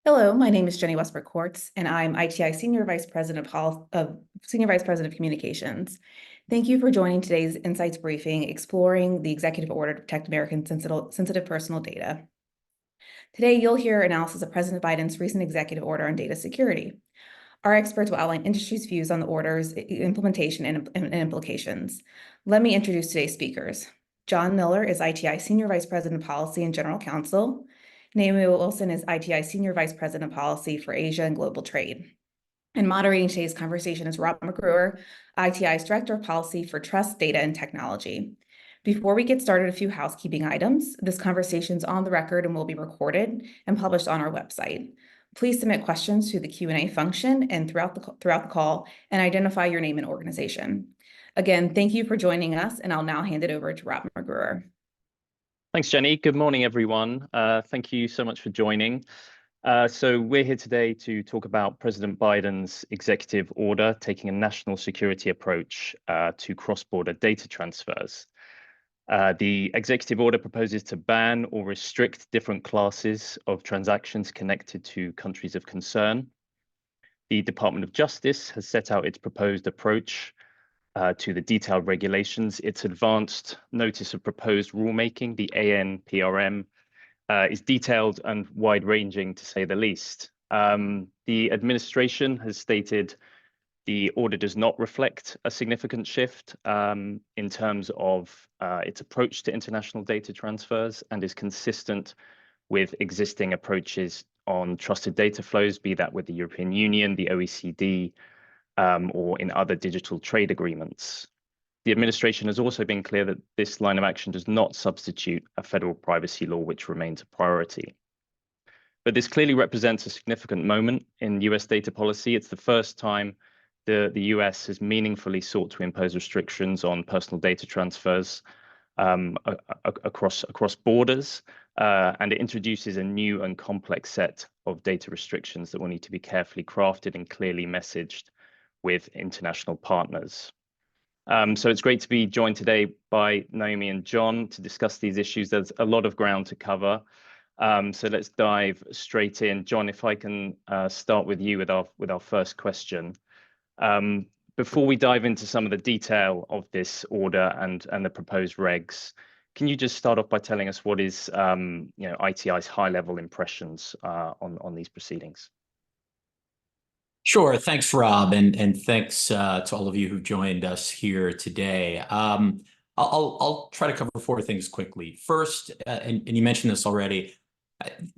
Hello, my name is Jenny Westbrook Quartz, and I'm ITI Senior Vice President of Communications. Thank you for joining today's Insights briefing, exploring the executive order to protect American sensitive personal data. Today, you'll hear analysis of President Biden's recent executive order on data security. Our experts will outline industry's views on the order's implementation and implications. Let me introduce today's speakers. John Miller is ITI Senior Vice President of Policy and General Counsel. Naomi Wilson is ITI Senior Vice President of Policy for Asia and Global Trade. And moderating today's conversation is Rob McGruer, ITI's Director of Policy for Trust, Data, and Technology. Before we get started, a few housekeeping items. This conversation is on the record and will be recorded and published on our website. Please submit questions through the Q&A function and throughout the call, and identify your name and organization. Again, thank you for joining us, and I'll now hand it over to Rob McGruer. Thanks, Jenny. Good morning, everyone. Thank you so much for joining. So we're here today to talk about President Biden's executive order taking a national security approach to cross-border data transfers. The executive order proposes to ban or restrict different classes of transactions connected to countries of concern. The Department of Justice has set out its proposed approach to the detailed regulations. Its advanced notice of proposed rulemaking, the ANPRM, is detailed and wide-ranging, to say the least. The administration has stated the order does not reflect a significant shift in terms of its approach to international data transfers, and is consistent with existing approaches on trusted data flows, be that with the European Union, the OECD, or in other digital trade agreements. The administration has also been clear that this line of action does not substitute a federal privacy law, which remains a priority. But this clearly represents a significant moment in US data policy. It's the first time the US has meaningfully sought to impose restrictions on personal data transfers across borders, and it introduces a new and complex set of data restrictions that will need to be carefully crafted and clearly messaged with international partners. So it's great to be joined today by Naomi and John to discuss these issues. There's a lot of ground to cover. So let's dive straight in. John, if I can start with you with our first question. Before we dive into some of the detail of this order and the proposed regs, can you just start off by telling us what is ITI's high-level impressions on these proceedings? Sure. Thanks, Rob, and thanks to all of you who joined us here today. I'll try to cover four things quickly. First, and you mentioned this already,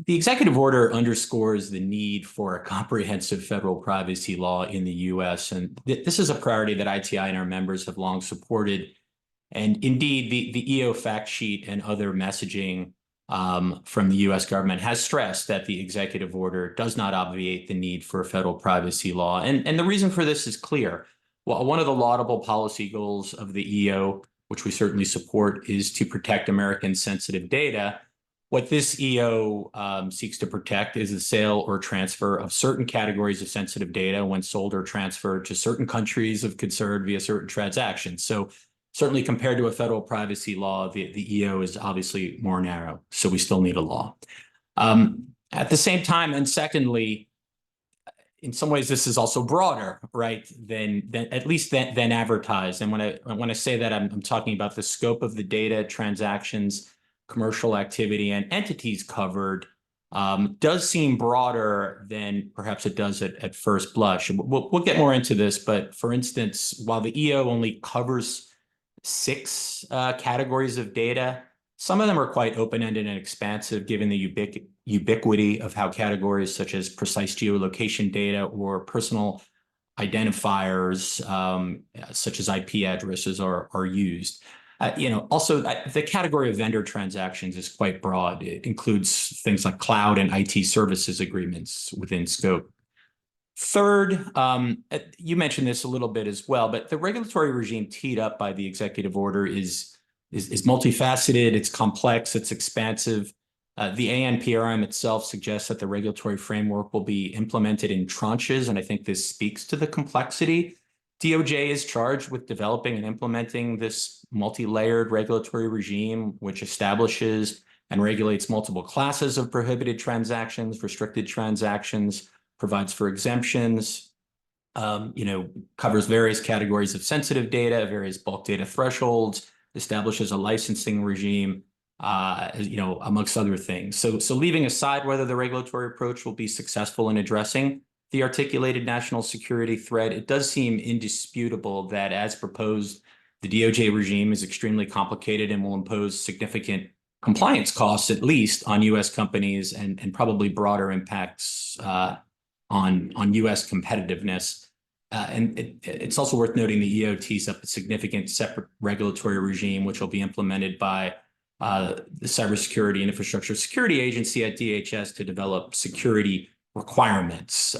the executive order underscores the need for a comprehensive federal privacy law in the U.S., and this is a priority that ITI and our members have long supported. And indeed, the EO fact sheet and other messaging from the U.S. government has stressed that the executive order does not obviate the need for a federal privacy law. And the reason for this is clear. Well, one of the laudable policy goals of the EO, which we certainly support, is to protect American sensitive data. What this EO seeks to protect is the sale or transfer of certain categories of sensitive data when sold or transferred to certain countries of concern via certain transactions. So certainly compared to a federal privacy law, the EO is obviously more narrow, so we still need a law. At the same time, and secondly, in some ways, this is also broader, right, than advertised. And when I say that, I'm talking about the scope of the data, transactions, commercial activity, and entities covered does seem broader than perhaps it does at first blush. We'll get more into this, but for instance, while the EO only covers 6 categories of data, some of them are quite open-ended and expansive, given the ubiquity of how categories such as precise geolocation data or personal identifiers, such as IP addresses, are used. Also, the category of vendor transactions is quite broad. It includes things like cloud and IT services agreements within scope. Third, you mentioned this a little bit as well, but the regulatory regime teed up by the executive order is multifaceted, it's complex, it's expansive. The ANPRM itself suggests that the regulatory framework will be implemented in tranches, and I think this speaks to the complexity. DOJ is charged with developing and implementing this multi-layered regulatory regime, which establishes and regulates multiple classes of prohibited transactions, restricted transactions, provides for exemptions, covers various categories of sensitive data, various bulk data thresholds, establishes a licensing regime, amongst other things. So leaving aside whether the regulatory approach will be successful in addressing the articulated national security threat, it does seem indisputable that, as proposed, the DOJ regime is extremely complicated and will impose significant compliance costs, at least on U.S. companies, and probably broader impacts on U.S. competitiveness. And it's also worth noting the EO tees up a significant separate regulatory regime, which will be implemented by the Cybersecurity and Infrastructure Security Agency at DHS to develop security requirements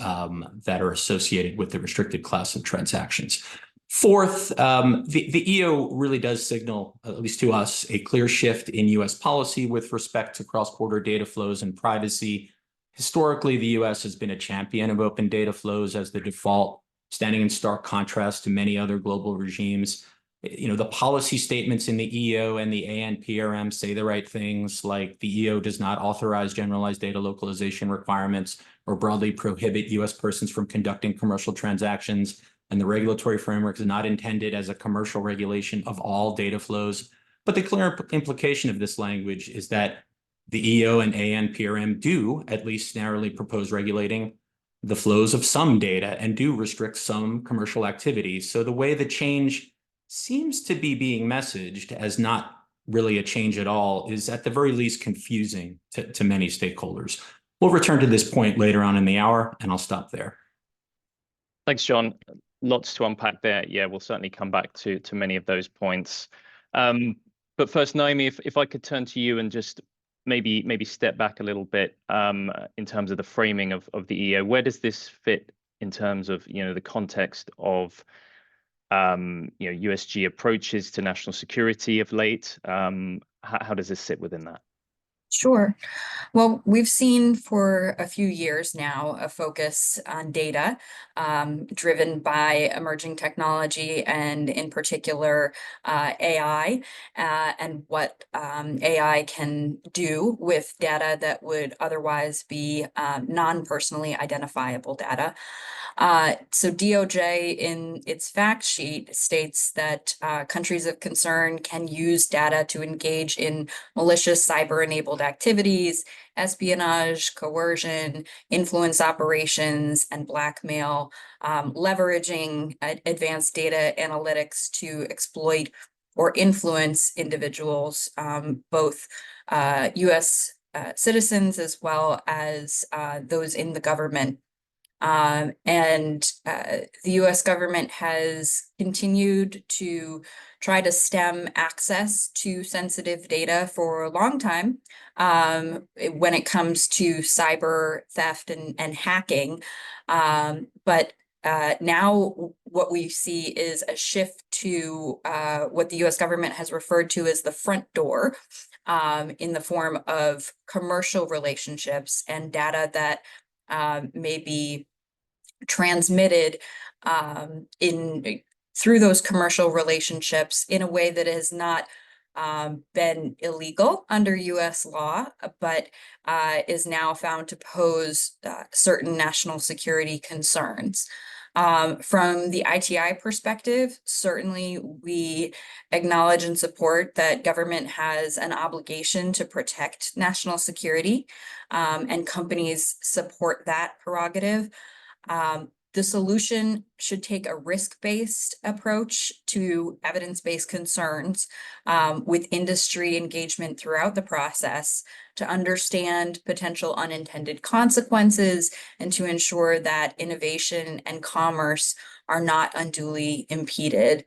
that are associated with the restricted class of transactions. Fourth, the EO really does signal, at least to us, a clear shift in U.S. policy with respect to cross-border data flows and privacy. Historically, the U.S. has been a champion of open data flows as the default, standing in stark contrast to many other global regimes. The policy statements in the EO and the ANPRM say the right things, like the EO does not authorize generalized data localization requirements or broadly prohibit U.S. persons from conducting commercial transactions, and the regulatory framework is not intended as a commercial regulation of all data flows. But the clear implication of this language is that the EO and ANPRM do at least narrowly propose regulating the flows of some data and do restrict some commercial activities. So the way the change seems to be being messaged as not really a change at all is at the very least confusing to many stakeholders. We'll return to this point later on in the hour, and I'll stop there. Thanks, John. Lots to unpack there. Yeah, we'll certainly come back to many of those points. But first, Naomi, if I could turn to you and just maybe step back a little bit in terms of the framing of the EO. Where does this fit in terms of the context of USG approaches to national security of late? How does this sit within that? Sure. Well, we've seen for a few years now a focus on data driven by emerging technology, and in particular AI, and what AI can do with data that would otherwise be non-personally identifiable data. So DOJ in its fact sheet states that countries of concern can use data to engage in malicious cyber-enabled activities, espionage, coercion, influence operations, and blackmail, leveraging advanced data analytics to exploit or influence individuals, both U.S. Citizens as well as those in the government. The U.S. government has continued to try to stem access to sensitive data for a long time when it comes to cyber theft and hacking. But now what we see is a shift to what the U.S. government has referred to as the front door in the form of commercial relationships and data that may be transmitted through those commercial relationships in a way that has not been illegal under U.S. law, but is now found to pose certain national security concerns. From the ITI perspective, certainly we acknowledge and support that government has an obligation to protect national security, and companies support that prerogative. The solution should take a risk-based approach to evidence-based concerns with industry engagement throughout the process to understand potential unintended consequences and to ensure that innovation and commerce are not unduly impeded.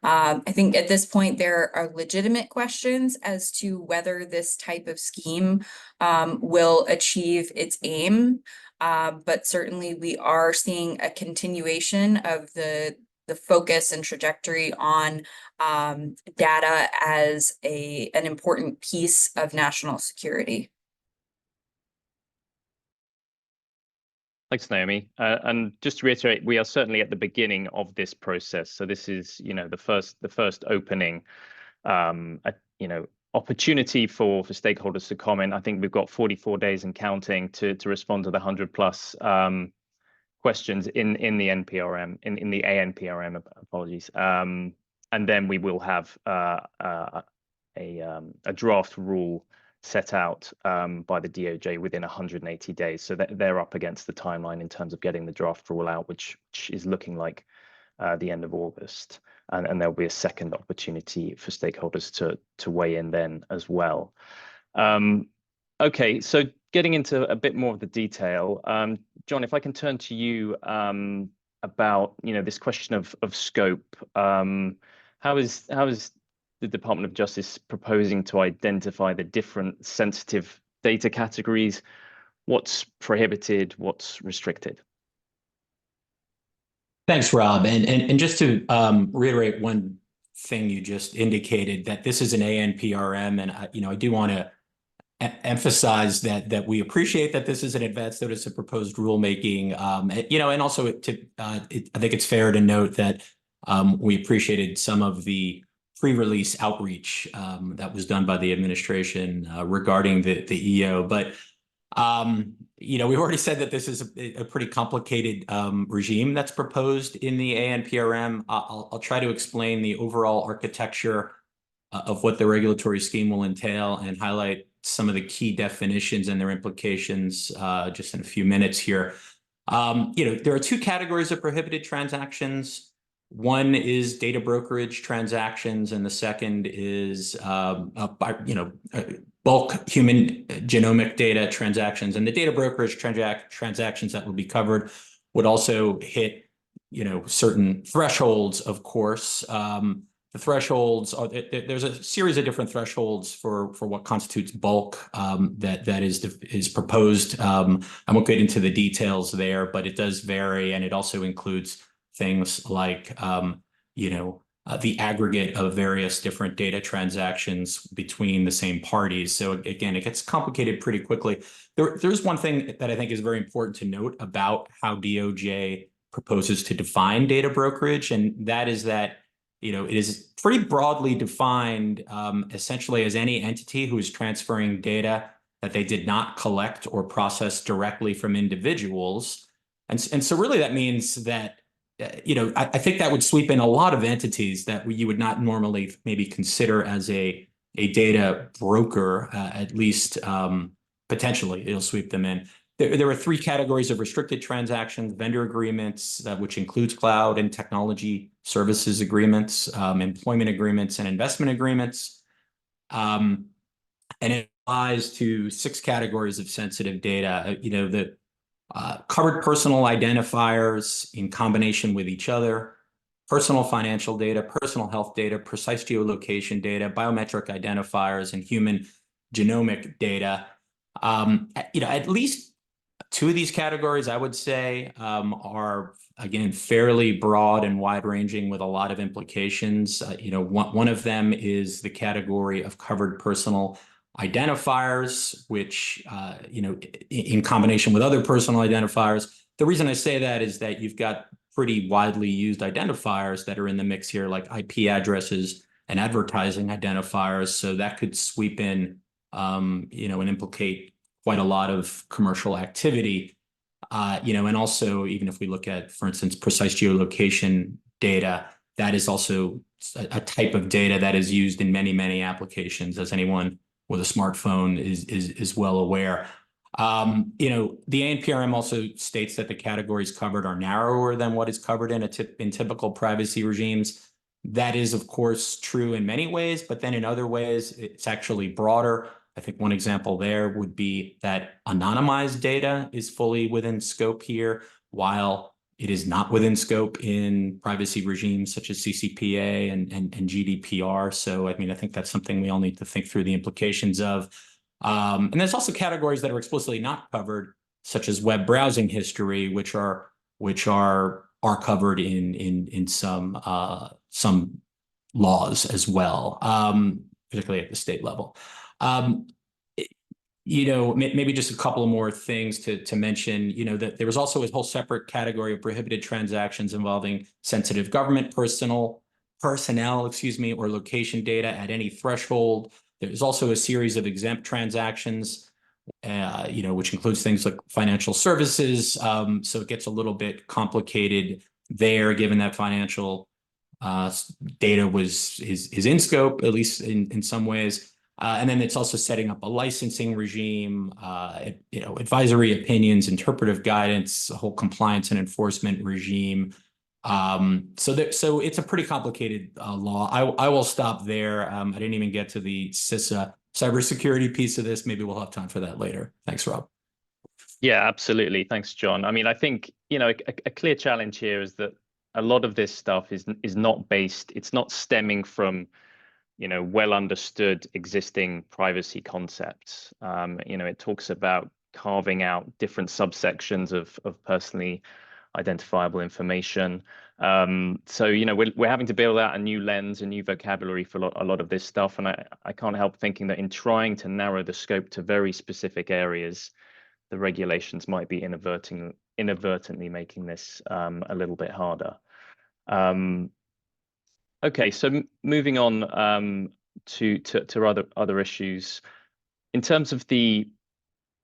I think at this point there are legitimate questions as to whether this type of scheme will achieve its aim. But certainly we are seeing a continuation of the focus and trajectory on data as an important piece of national security. Thanks, Naomi. And just to reiterate, we are certainly at the beginning of this process. So this is, the first opening, opportunity for stakeholders to comment. I think we've got 44 days and counting to respond to the 100+ questions in the NPRM, in the ANPRM, apologies. And then we will have a draft rule set out by the DOJ within 180 days. So they're up against the timeline in terms of getting the draft rule out, which is looking like the end of August. And there'll be a second opportunity for stakeholders to weigh in then as well. Okay, so getting into a bit more of the detail, John, if I can turn to you about this question of scope. How is the Department of Justice proposing to identify the different sensitive data categories? What's prohibited? What's restricted? Thanks, Rob. And just to reiterate one thing you just indicated, that this is an ANPRM, and I do want to emphasize that we appreciate that this is an advance notice of proposed rulemaking. And also I think it's fair to note that we appreciated some of the pre-release outreach that was done by the administration regarding the EO, but we've already said that this is a pretty complicated regime that's proposed in the ANPRM. I'll try to explain the overall architecture of what the regulatory scheme will entail and highlight some of the key definitions and their implications just in a few minutes here. There are two categories of prohibited transactions. One is data brokerage transactions, and the second is bulk human genomic data transactions. And the data brokerage transactions that will be covered would also hit certain thresholds, of course. The thresholds are, there's a series of different thresholds for what constitutes bulk that is proposed. I won't get into the details there, but it does vary, and it also includes things like the aggregate of various different data transactions between the same parties. So again, it gets complicated pretty quickly. There's one thing that I think is very important to note about how DOJ proposes to define data brokerage, and that is that it is pretty broadly defined essentially as any entity who is transferring data that they did not collect or process directly from individuals. And so really that means that I think that would sweep in a lot of entities that you would not normally maybe consider as a data broker, at least potentially it'll sweep them in. There are three categories of restricted transactions: vendor agreements, which includes cloud and technology services agreements, employment agreements, and investment agreements. And it applies to 6 categories of sensitive data. The covered personal identifiers in combination with each other, personal financial data, personal health data, precise geolocation data, biometric identifiers, and human genomic data. At least 2 of these categories, I would say, are, again, fairly broad and wide-ranging with a lot of implications. One of them is the category of covered personal identifiers, which, in combination with other personal identifiers. The reason I say that is that you've got pretty widely used identifiers that are in the mix here, like IP addresses and advertising identifiers. So that could sweep in, and implicate quite a lot of commercial activity. And also, even if we look at, for instance, precise geolocation data, that is also a type of data that is used in many, many applications, as anyone with a smartphone is well aware. The ANPRM also states that the categories covered are narrower than what is covered in typical privacy regimes. That is, of course, true in many ways, but then in other ways, it's actually broader. I think one example there would be that anonymized data is fully within scope here, while it is not within scope in privacy regimes such as CCPA and GDPR. So, I think that's something we all need to think through the implications of. And there's also categories that are explicitly not covered, such as web browsing history, which are covered in some laws as well, particularly at the state level. Maybe just a couple of more things to mention, that there was also a whole separate category of prohibited transactions involving sensitive government personnel, or location data at any threshold. There's also a series of exempt transactions, which includes things like financial services. So it gets a little bit complicated there, given that financial data is in scope, at least in some ways. And then it's also setting up a licensing regime, advisory opinions, interpretive guidance, a whole compliance and enforcement regime. So it's a pretty complicated law. I will stop there. I didn't even get to the CISA cybersecurity piece of this. Maybe we'll have time for that later. Thanks, Rob. Yeah, absolutely. Thanks, John. I mean, I think, a clear challenge here is that a lot of this stuff is not based, it's not stemming from, well understood existing privacy concepts. It talks about carving out different subsections of personally identifiable information. So, we're having to build out a new lens, a new vocabulary for a lot of this stuff. And I can't help thinking that in trying to narrow the scope to very specific areas, the regulations might be inadvertently making this a little bit harder. Okay, so moving on to other issues. In terms of the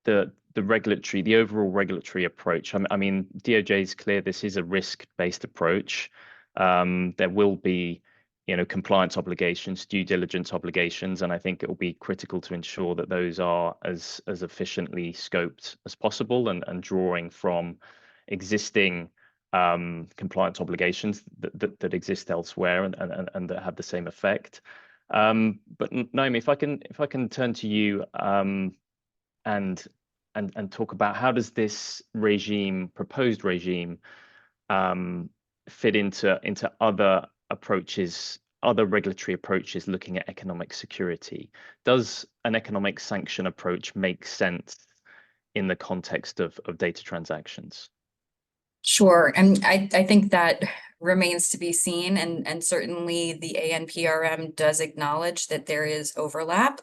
overall regulatory approach, I mean, DOJ is clear this is a risk-based approach. There will be, compliance obligations, due diligence obligations, and I think it will be critical to ensure that those are as efficiently scoped as possible and drawing from existing compliance obligations that exist elsewhere and that have the same effect. But Naomi, if I can turn to you and talk about how does this proposed regime fit into other approaches, other regulatory approaches looking at economic security? Does an economic sanction approach make sense in the context of data transactions? Sure. And I think that remains to be seen. And certainly the ANPRM does acknowledge that there is overlap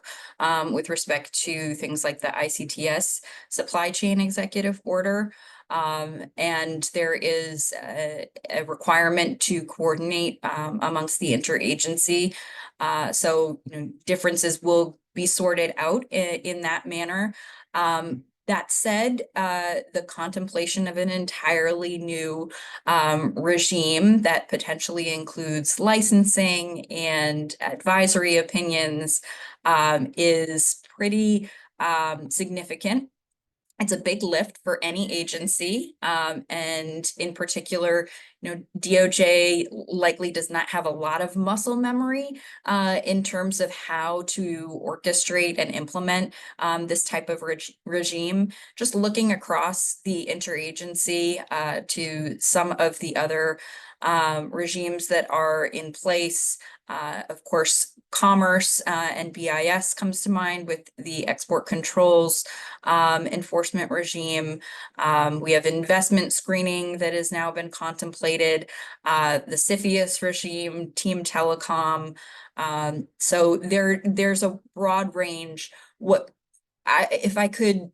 with respect to things like the ICTS supply chain executive order. And there is a requirement to coordinate amongst the interagency. So differences will be sorted out in that manner. That said, the contemplation of an entirely new regime that potentially includes licensing and advisory opinions is pretty significant. It's a big lift for any agency, and in particular, DOJ likely does not have a lot of muscle memory in terms of how to orchestrate and implement this type of regime. Just looking across the interagency to some of the other regimes that are in place. Of course, commerce and BIS comes to mind with the export controls enforcement regime. We have investment screening that has now been contemplated, the CFIUS regime, Team Telecom. So there's a broad range. If I could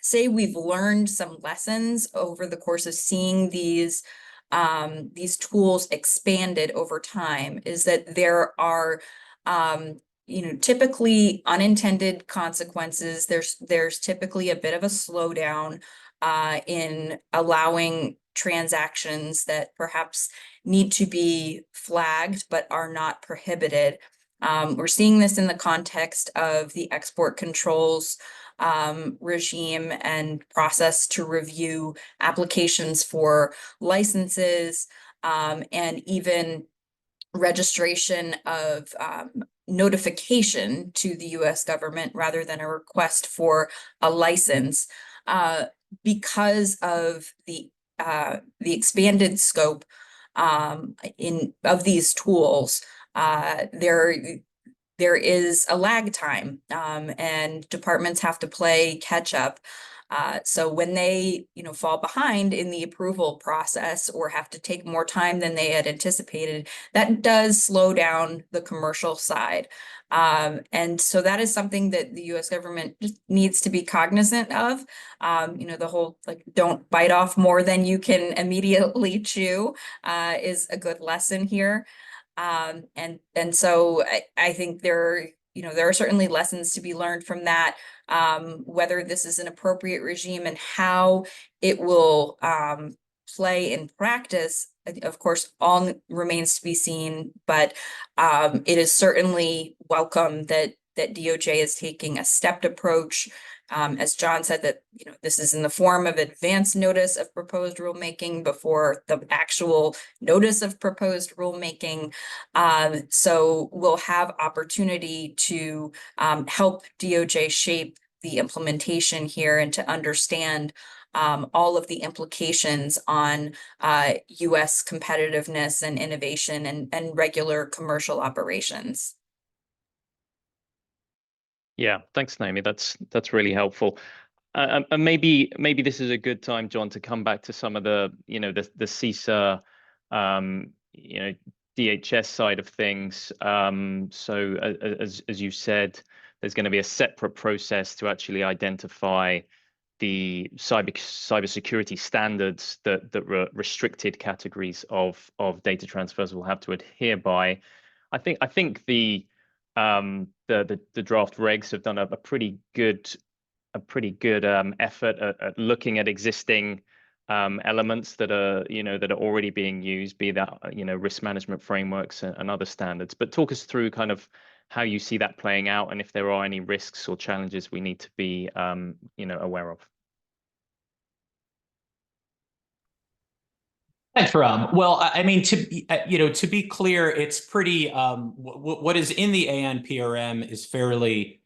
say we've learned some lessons over the course of seeing these tools expanded over time, is that there are typically unintended consequences. There's typically a bit of a slowdown in allowing transactions that perhaps need to be flagged but are not prohibited. We're seeing this in the context of the export controls regime and process to review applications for licenses and even registration of notification to the U.S. government rather than a request for a license because of the expanded scope of these tools. There is a lag time and departments have to play catch up. So when they, fall behind in the approval process or have to take more time than they had anticipated, that does slow down the commercial side. And so that is something that the U.S. government just needs to be cognizant of. The whole don't bite off more than you can immediately chew is a good lesson here. And so I think there there are certainly lessons to be learned from that. Whether this is an appropriate regime and how it will play in practice, of course, all remains to be seen, but it is certainly welcome that DOJ is taking a stepped approach. As John said, that this is in the form of advance notice of proposed rulemaking before the actual notice of proposed rulemaking. So we'll have opportunity to help DOJ shape the implementation here and to understand all of the implications on U.S. competitiveness and innovation and regular commercial operations. Yeah, thanks, Naomi. That's really helpful. And maybe this is a good time, John, to come back to some of the the CISA DHS side of things. So as you said, there's going to be a separate process to actually identify the cybersecurity standards that restricted categories of data transfers will have to adhere by. I think the draft regs have done a pretty good effort at looking at existing elements that are already being used, be that risk management frameworks and other standards. But talk us through kind of how you see that playing out, and if there are any risks or challenges we need to be aware of. Thanks, Rob. Well, I mean, to be clear, it's pretty. What is in the ANPRM is fairly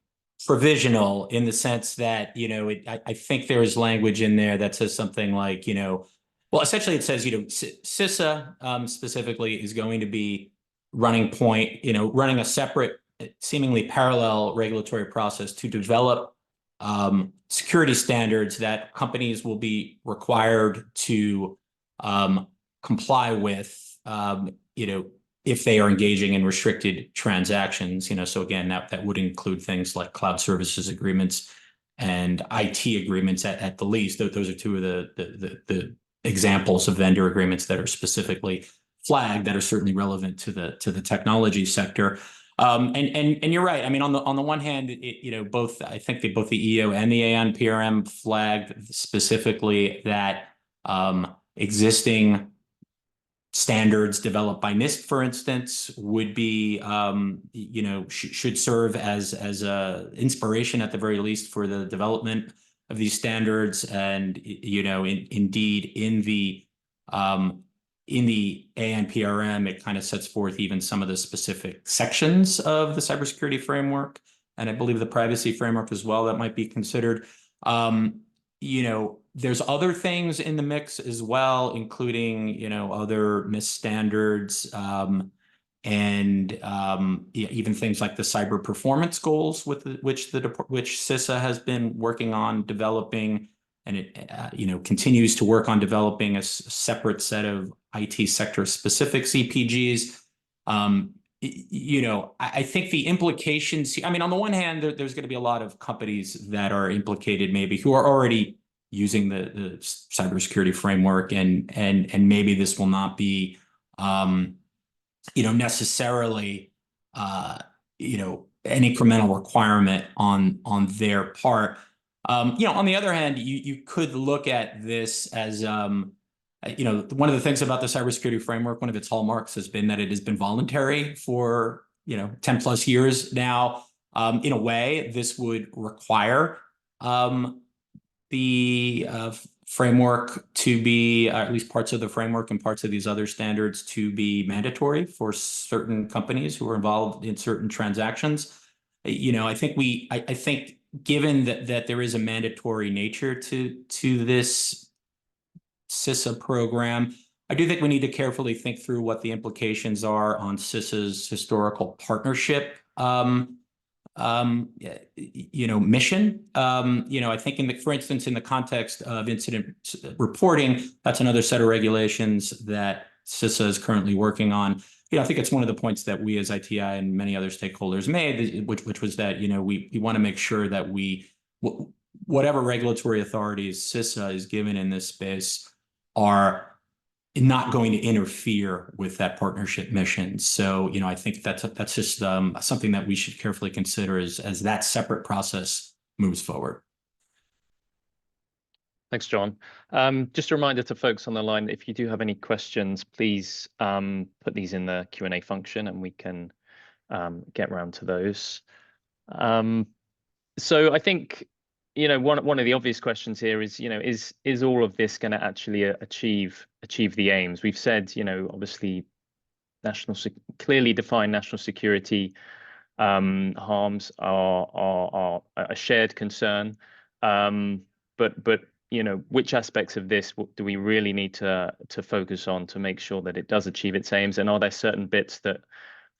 provisional in the sense that I think there is language in there that says something like well, essentially it says CISA specifically is going to be running a separate, seemingly parallel regulatory process to develop security standards that companies will be required to comply with, if they are engaging in restricted transactions. So again, that would include things like cloud services agreements and IT agreements at the least. Those are two of the examples of vendor agreements that are specifically flagged that are certainly relevant to the technology sector. And you're right. I mean, on the one hand, both the EO and the ANPRM flagged specifically that existing standards developed by NIST, for instance, would be should serve as a inspiration at the very least for the development of these standards. And indeed in the ANPRM, it kind of sets forth even some of the specific sections of the cybersecurity framework, and I believe the privacy framework as well that might be considered. There's other things in the mix as well, including other NIST standards and even things like the cyber performance goals which CISA has been working on developing, and it continues to work on developing a separate set of IT sector specific CPGs. I think the implications, I mean, on the one hand, there's going to be a lot of companies that are implicated, maybe who are already using the cybersecurity framework, and maybe this will not be, necessarily, an incremental requirement on their part. On the other hand, you could look at this as, one of the things about the cybersecurity framework, one of its hallmarks has been that it has been voluntary for 10 plus years now. In a way, this would require the framework to be, at least parts of the framework and parts of these other standards, to be mandatory for certain companies who are involved in certain transactions. I think given that there is a mandatory nature to this CISA program, I do think we need to carefully think through what the implications are on CISA's historical partnership mission. I think for instance, in the context of incident reporting, that's another set of regulations that CISA is currently working on. I think it's one of the points that we as ITI and many other stakeholders made, which was that, we want to make sure that whatever regulatory authorities CISA is given in this space are not going to interfere with that partnership mission. So, I think that's just something that we should carefully consider as that separate process moves forward. Thanks, John. Just a reminder to folks on the line, if you do have any questions, please put these in the Q&A function and we can get around to those. So I think, one of the obvious questions here is, is all of this going to actually achieve the aims? We've said, obviously, clearly defined national security harms are a shared concern. But which aspects of this do we really need to focus on to make sure that it does achieve its aims? And are there certain bits that,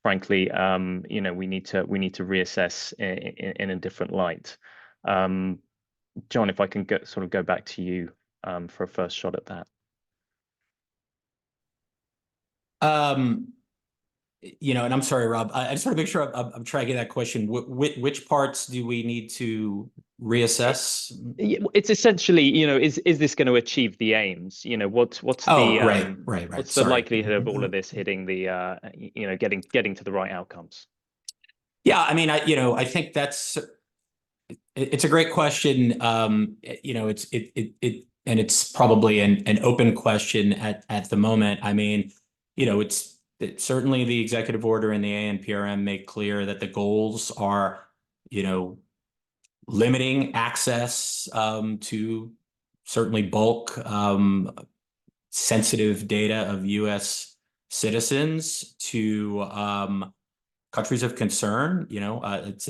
frankly, we need to reassess in a different light? John, if I can go back to you for a first shot at that. And I'm sorry, Rob, I just want to make sure I'm tracking that question. Which parts do we need to reassess? It's essentially, is this going to achieve the aims? What's right. What's the likelihood of all of this hitting the, getting to the right outcomes? Yeah, I mean, I think it's a great question. It's probably an open question at the moment. I mean, it's certainly the executive order and the ANPRM make clear that the goals are, limiting access to certainly bulk sensitive data of U.S. citizens to countries of concern. It's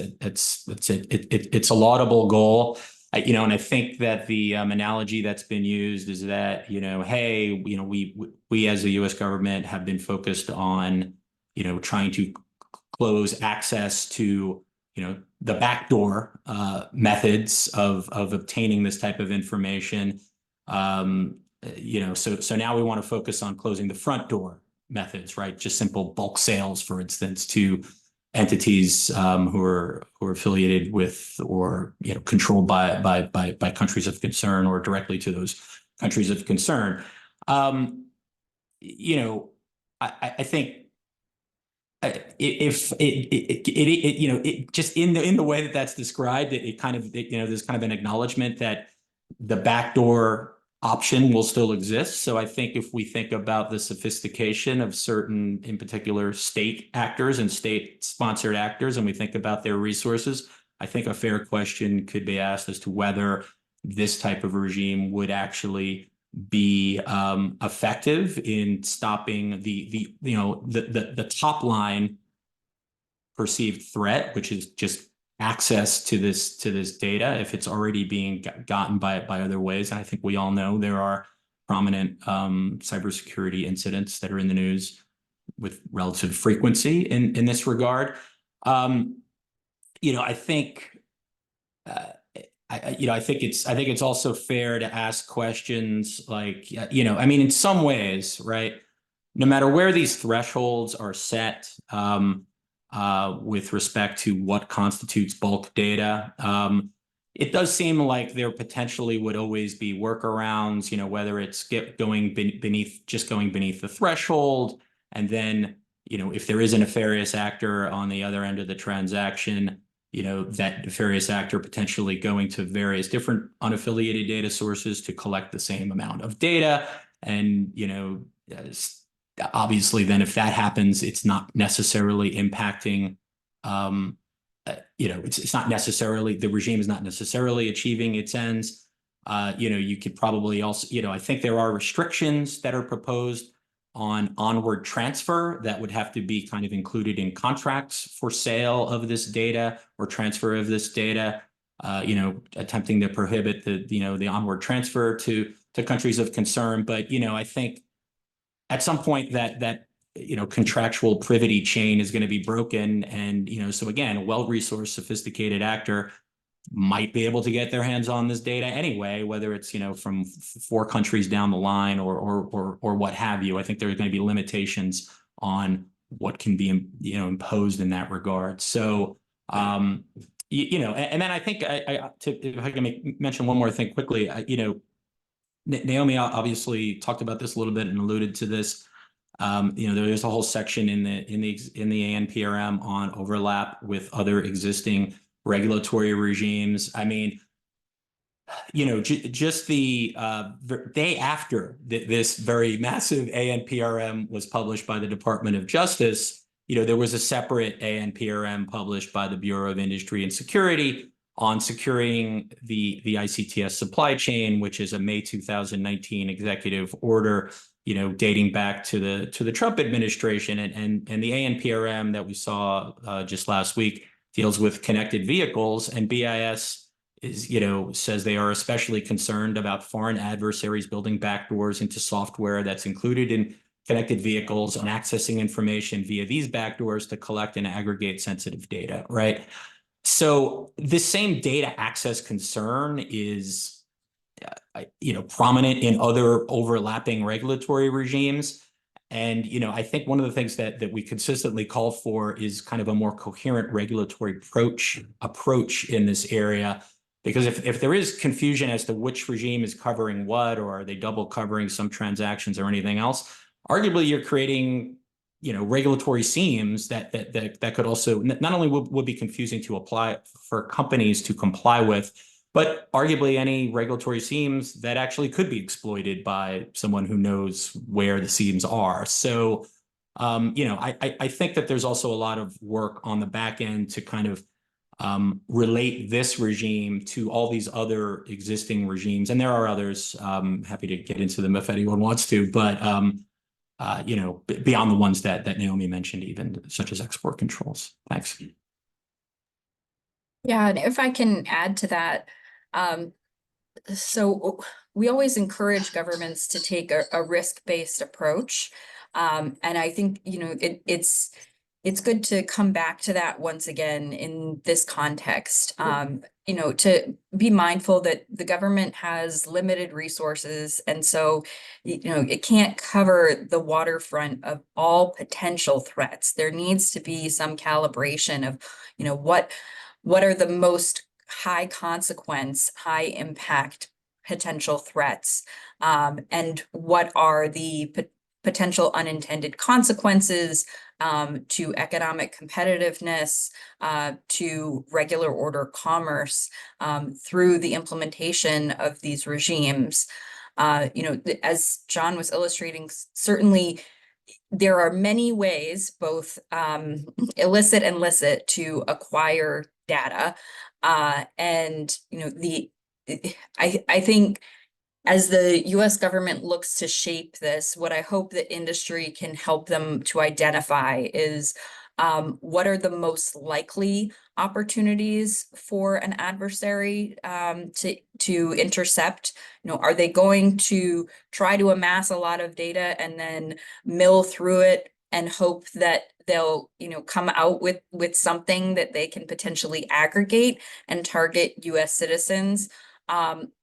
a laudable goal. And I think that the analogy that's been used is that, hey, we as the U.S. government have been focused on, trying to close access to, the backdoor methods of obtaining this type of information. So now we want to focus on closing the front door methods, right? Just simple bulk sales, for instance, to entities who are affiliated with or controlled by countries of concern or directly to those countries of concern. I think if it just in the way that that's described, it kind of there's kind of an acknowledgement that the backdoor option will still exist. So I think if we think about the sophistication of certain, in particular, state actors and state-sponsored actors, and we think about their resources, I think a fair question could be asked as to whether this type of regime would actually be effective in stopping the top line perceived threat, which is just access to this data if it's already being gotten by other ways. And I think we all know there are prominent cybersecurity incidents that are in the news with relative frequency in this regard. I think I think it's also fair to ask questions like, I mean, in some ways, right, no matter where these thresholds are set with respect to what constitutes bulk data, it does seem like there potentially would always be workarounds, whether it's going beneath the threshold, and then, if there is a nefarious actor on the other end of the transaction, that nefarious actor potentially going to various different unaffiliated data sources to collect the same amount of data. And, obviously then if that happens, it's not necessarily impacting, it's not necessarily, the regime is not necessarily achieving its ends. You could probably also, I think there are restrictions that are proposed on onward transfer that would have to be kind of included in contracts for sale of this data or transfer of this data, attempting to prohibit the onward transfer to countries of concern. But, I think at some point that contractual privity chain is going to be broken. And, so again, a well-resourced, sophisticated actor might be able to get their hands on this data anyway, whether it's, from 4 countries down the line or what have you. I think there are going to be limitations on what can be, imposed in that regard. So, and then I think if I can mention one more thing quickly, Naomi obviously talked about this a little bit and alluded to this. There's a whole section in the ANPRM on overlap with other existing regulatory regimes. I mean, just the day after this very massive ANPRM was published by the Department of Justice, there was a separate ANPRM published by the Bureau of Industry and Security on securing the ICTS supply chain, which is a May 2019 executive order, dating back to the Trump administration, and the ANPRM that we saw just last week deals with connected vehicles, and BIS says they are especially concerned about foreign adversaries building backdoors into software that's included in connected vehicles and accessing information via these backdoors to collect and aggregate sensitive data, right? So this same data access concern is, prominent in other overlapping regulatory regimes. And, I think one of the things that we consistently call for is kind of a more coherent regulatory approach in this area. Because if there is confusion as to which regime is covering what, or are they double covering some transactions or anything else, arguably you're creating, regulatory seams that could also not only would be confusing to apply for companies to comply with, but arguably any regulatory seams that actually could be exploited by someone who knows where the seams are. So, I think that there's also a lot of work on the back end to kind of relate this regime to all these other existing regimes. And there are others. Happy to get into them if anyone wants to, but beyond the ones that Naomi mentioned, even such as export controls. Thanks. Yeah, and if I can add to that, so we always encourage governments to take a risk-based approach. And I think, it's good to come back to that once again in this context, to be mindful that the government has limited resources. And so, it can't cover the waterfront of all potential threats. There needs to be some calibration of, what are the most high consequence, high impact potential threats, and what are the potential unintended consequences to economic competitiveness, to regular order commerce, through the implementation of these regimes. As John was illustrating, certainly there are many ways, both illicit and licit, to acquire data. And I think as the US government looks to shape this, what I hope that industry can help them to identify is what are the most likely opportunities for an adversary to intercept. Are they going to try to amass a lot of data and then mill through it and hope that they'll come out with something that they can potentially aggregate and target US citizens?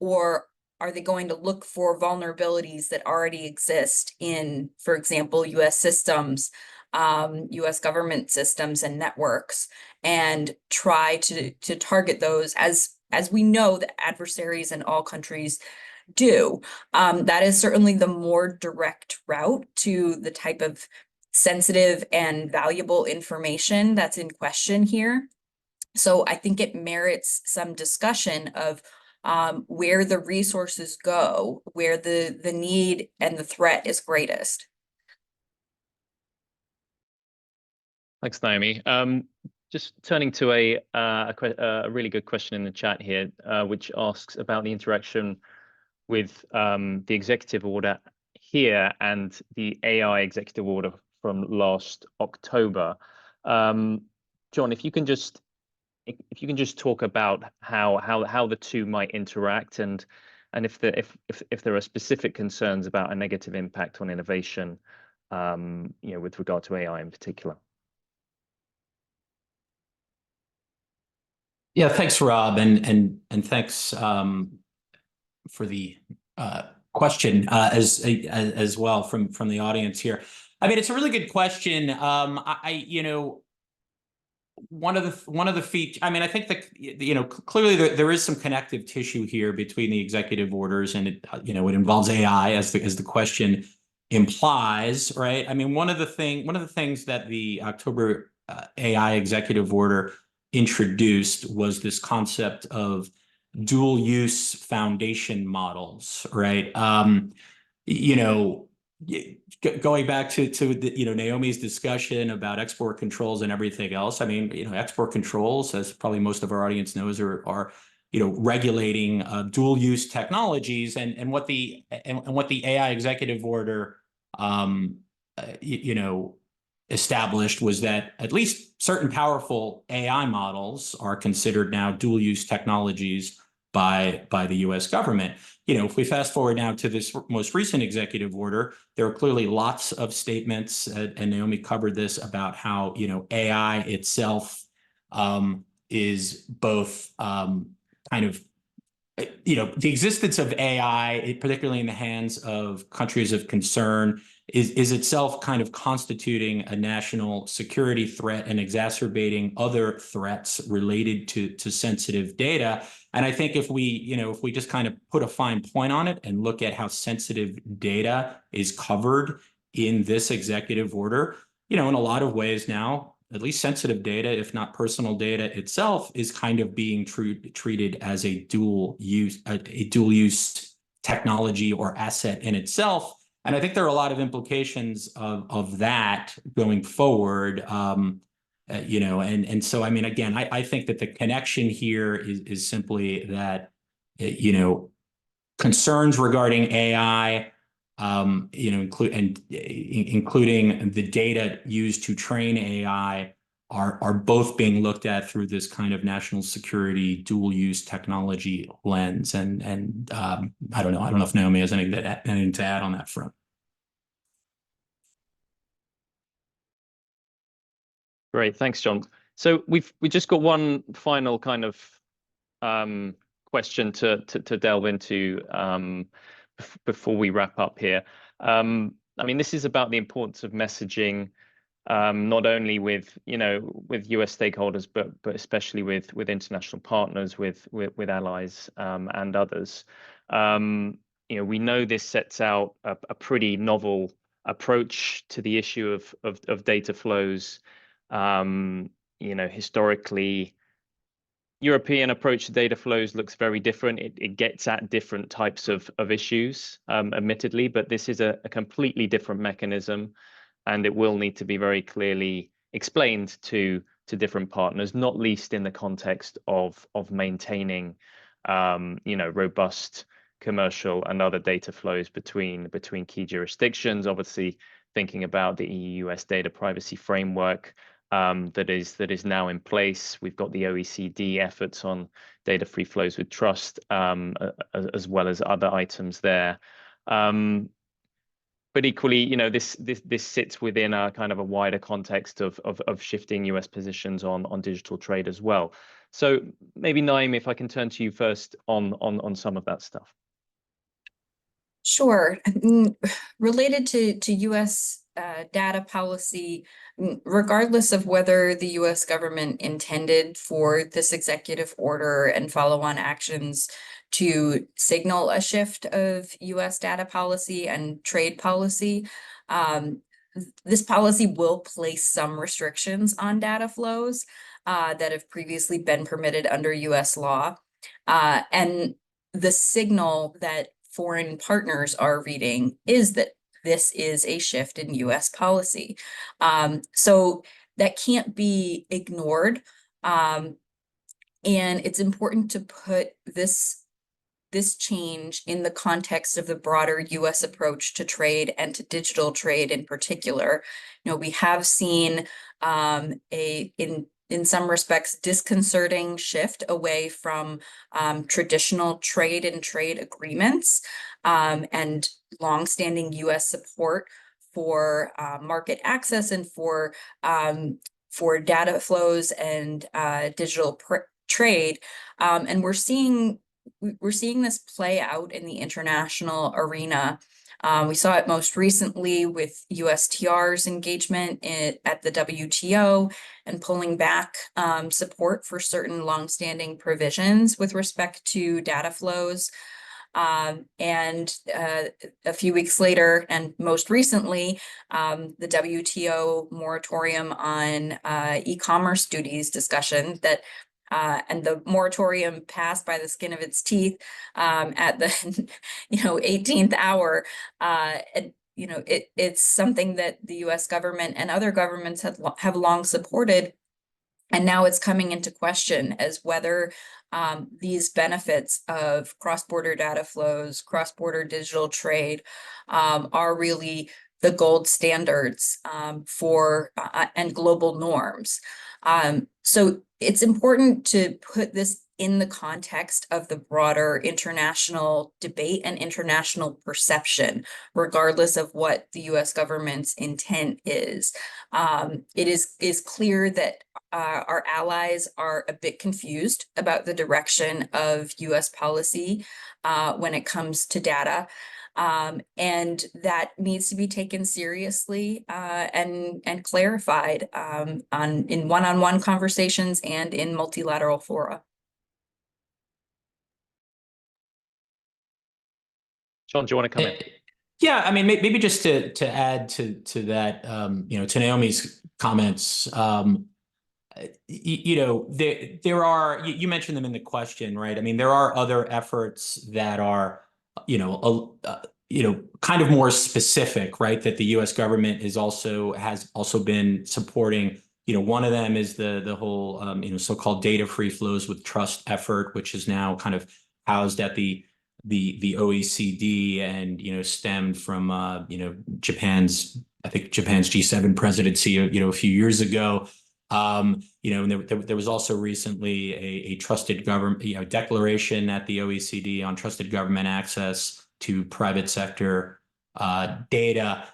Or are they going to look for vulnerabilities that already exist in, for example, US systems, US government systems and networks, and try to target those as we know that adversaries in all countries do? That is certainly the more direct route to the type of sensitive and valuable information that's in question here. So I think it merits some discussion of where the resources go, where the need and the threat is greatest. Thanks, Naomi. Just turning to a really good question in the chat here, which asks about the interaction with the executive order here and the AI executive order from last October. John, if you can just talk about how the two might interact, and if there are specific concerns about a negative impact on innovation, with regard to AI in particular. Yeah, thanks, Rob, and thanks for the question as well from the audience here. I mean, it's a really good question. one of the features, I mean, I think that, you know, clearly there is some connective tissue here between the executive orders, and it, you know, it involves AI as the question implies, right? I mean, one of the things that the October AI executive order introduced was this concept of dual use foundation models, right? You know, going back to the, you know, Naomi's discussion about export controls and everything else. I mean, you know, export controls, as probably most of our audience knows, are you know, regulating dual use technologies, and what the AI executive order you know, established was that at least certain powerful AI models are considered now dual use technologies by the US government. You know, if we fast forward now to this most recent executive order, there are clearly lots of statements, and Naomi covered this, about how, you know, AI itself is both kind of, you know, the existence of AI, particularly in the hands of countries of concern, is itself kind of constituting a national security threat and exacerbating other threats related to sensitive data. And I think if we, you know, if we just kind of put a fine point on it and look at how sensitive data is covered in this executive order, you know, in a lot of ways now, at least sensitive data, if not personal data itself, is kind of being treated as a dual use technology or asset in itself. And I think there are a lot of implications of that going forward. You know, and so, I mean, again, I think that the connection here is simply that, you know, concerns regarding AI, you know, including the data used to train AI, are both being looked at through this kind of national security dual use technology lens. And I don't know if Naomi has anything to add on that front. Great, thanks, John. So we just got one final kind of question to delve into before we wrap up here. I mean, this is about the importance of messaging, not only with, you know, with US stakeholders, but especially with international partners, with allies and others. You know, we know this sets out a pretty novel approach to the issue of data flows. You know, historically, European approach to data flows looks very different. It gets at different types of issues, admittedly, but this is a completely different mechanism, and it will need to be very clearly explained to different partners, not least in the context of maintaining, you know, robust commercial and other data flows between key jurisdictions. Obviously, thinking about the EU-US data privacy framework that is now in place. We've got the OECD efforts on data-free flows with trust, as well as other items there. But equally, you know, this sits within a kind of a wider context of shifting US positions on digital trade as well. So maybe, Naomi, if I can turn to you first on some of that stuff. Sure. Related to US data policy, regardless of whether the US government intended for this executive order and follow-on actions to signal a shift of US data policy and trade policy, this policy will place some restrictions on data flows that have previously been permitted under US law. And the signal that foreign partners are reading is that this is a shift in US policy. So that can't be ignored. And it's important to put this change in the context of the broader US approach to trade and to digital trade in particular. You know, we have seen in some respects, disconcerting shift away from traditional trade and trade agreements and longstanding US support for market access and for data flows and digital trade. And we're seeing this play out in the international arena We saw it most recently with USTR's engagement at the WTO and pulling back support for certain longstanding provisions with respect to data flows. And a few weeks later, and most recently, the WTO moratorium on e-commerce duties discussion that and the moratorium passed by the skin of its teeth at the 18th hour. And, it's something that the U.S. government and other governments have long supported. And now it's coming into question as whether these benefits of cross-border data flows, cross-border digital trade are really the gold standards for and global norms. So it's important to put this in the context of the broader international debate and international perception, regardless of what the U.S. government's intent is. It is clear that our allies are a bit confused about the direction of U.S. policy when it comes to data. And that needs to be taken seriously and clarified in one-on-one conversations and in multilateral fora. John, do you want to come in? Yeah, I mean, maybe just to add to that, to Naomi's comments, there are, you mentioned them in the question, right? I mean, there are other efforts that are, kind of more specific, right? That the U.S. government has also been supporting. One of them is the whole, so-called data-free flows with trust effort, which is now kind of housed at the OECD and, stemmed from, Japan's G7 presidency, a few years ago. And there was also recently a trusted government, declaration at the OECD on trusted government access to private sector data.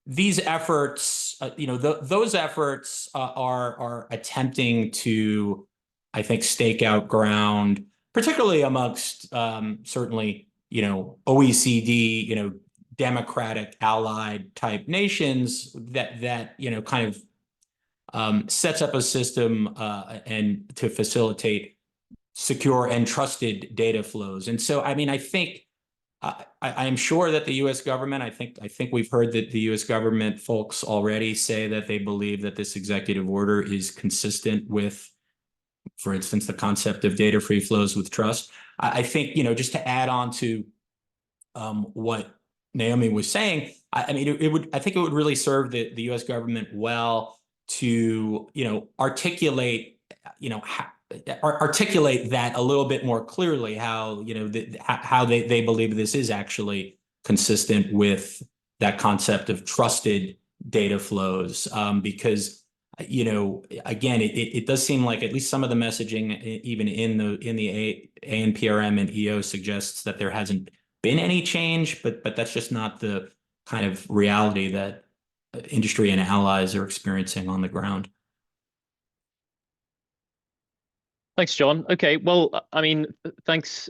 These efforts, those efforts are attempting to, I think, stake out ground, particularly amongst certainly, OECD, democratic allied type nations that kind of sets up a system and to facilitate secure and trusted data flows. And so, I mean, I think I'm sure that the U.S. government, I think we've heard that the U.S. government folks already say that they believe that this executive order is consistent with, for instance, the concept of data-free flows with trust. I think, just to add on to what Naomi was saying, I mean, I think it would really serve the U.S. government well to, articulate that a little bit more clearly, how, how they believe this is actually consistent with that concept of trusted data flows, because, again, it does seem like at least some of the messaging, even in the ANPRM and EO, suggests that there hasn't been any change, but that's just not the kind of reality that industry and allies are experiencing on the ground. Thanks, John. Okay, well, I mean, thanks,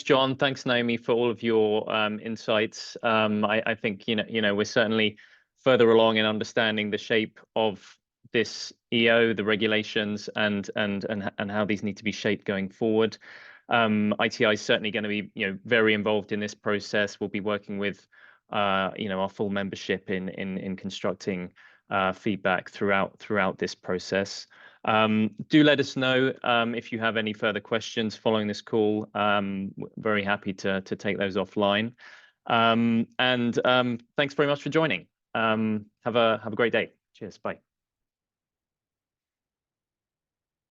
John. Thanks, Naomi, for all of your insights. I think we're certainly further along in understanding the shape of this EO, the regulations, and how these need to be shaped going forward. ITI is certainly going to be very involved in this process. We'll be working with our full membership in constructing feedback throughout this process. Do let us know if you have any further questions following this call. Very happy to take those offline. And thanks very much for joining. Have a great day. Cheers. Bye.